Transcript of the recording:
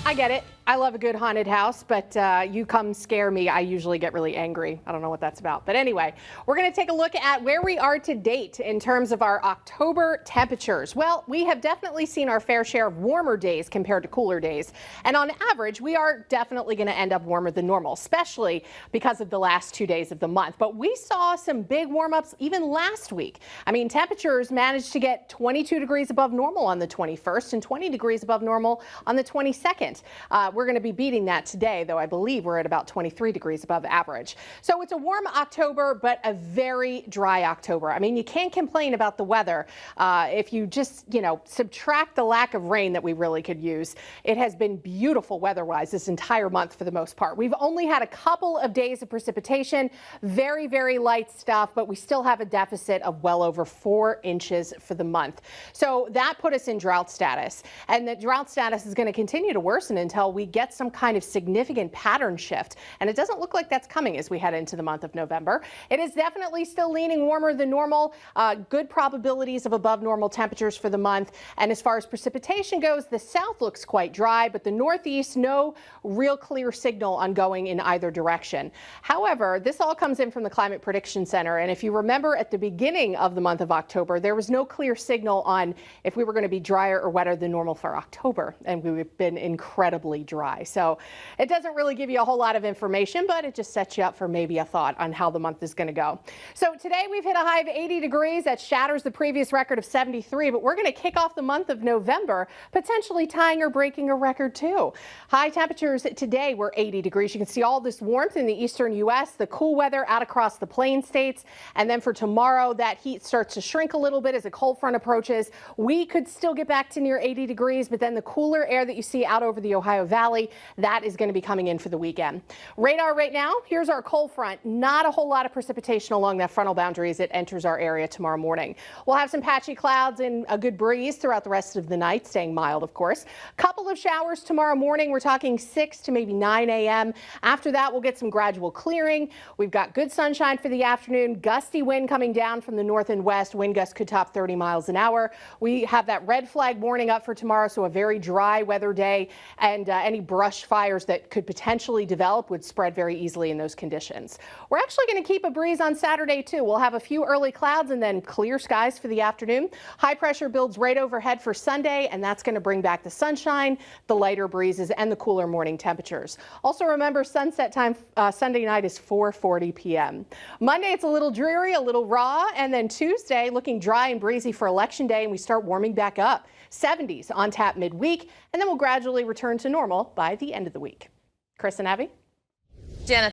I get it. I love a good haunted house, but you come scare me, I usually get really angry. I don't know what that's about. But anyway, we're going to take a look at where we are to date in terms of our October temperatures. Well, we have definitely seen our fair share of warmer days compared to cooler days. And on average, we are definitely going to end up warmer than normal, especially because of the last 2 days of the month. But we saw some big warm-ups even last week. I mean, temperatures managed to get 22 degrees above normal on the 21st and 20 degrees above normal on the 22nd. We're going to be beating that today, though I believe we're at about 23 degrees above average. So it's a warm October, but a very dry October. I mean, you can't complain about the weather. If you just, subtract the lack of rain that we really could use, it has been beautiful weather-wise this entire month for the most part. We've only had a couple of days of precipitation, very, very light stuff, but we still have a deficit of well over 4 inches for the month. So that put us in drought status, and the drought status is going to continue to worsen until we get some kind of significant pattern shift. And it doesn't look like that's coming as we head into the month of November. It is definitely still leaning warmer than normal. Good probabilities of above normal temperatures for the month. And as far as precipitation goes, the south looks quite dry, but the northeast, no real clear signal on going in either direction. However, this all comes in from the Climate Prediction Center. And if you remember at the beginning of the month of October, there was no clear signal on if we were going to be drier or wetter than normal for October. And we've been incredibly dry. So it doesn't really give you a whole lot of information, but it just sets you up for maybe a thought on how the month is going to go. So today we've hit a high of 80 degrees. That shatters the previous record of 73, but we're going to kick off the month of November, potentially tying or breaking a record too. High temperatures today were 80 degrees. You can see all this warmth in the eastern U.S., the cool weather out across the plain states. And then for tomorrow, that heat starts to shrink a little bit as a cold front approaches. We could still get back to near 80 degrees, but then the cooler air that you see out over the Ohio Valley, that is going to be coming in for the weekend. Radar right now, here's our cold front. Not a whole lot of precipitation along that frontal boundary as it enters our area tomorrow morning. We'll have some patchy clouds and a good breeze throughout the rest of the night, staying mild, of course. Couple of showers tomorrow morning. We're talking 6 to maybe 9 a.m. After that, we'll get some gradual clearing. We've got good sunshine for the afternoon. Gusty wind coming down from the north and west. Wind gusts could top 30 miles an hour. We have that red flag warning up for tomorrow, so a very dry weather day, and any brush fires that could potentially develop would spread very easily in those conditions. We're actually going to keep a breeze on Saturday too. We'll have a few early clouds and then clear skies for the afternoon. High pressure builds right overhead for Sunday, and that's going to bring back the sunshine, the lighter breezes, and the cooler morning temperatures. Also remember, sunset time Sunday night is 4:40 p.m. Monday, it's a little dreary, a little raw, and then Tuesday looking dry and breezy for Election Day, and we start warming back up. 70s on tap midweek, and then we'll gradually return to normal by the end of the week. Chris and Abby? Janna,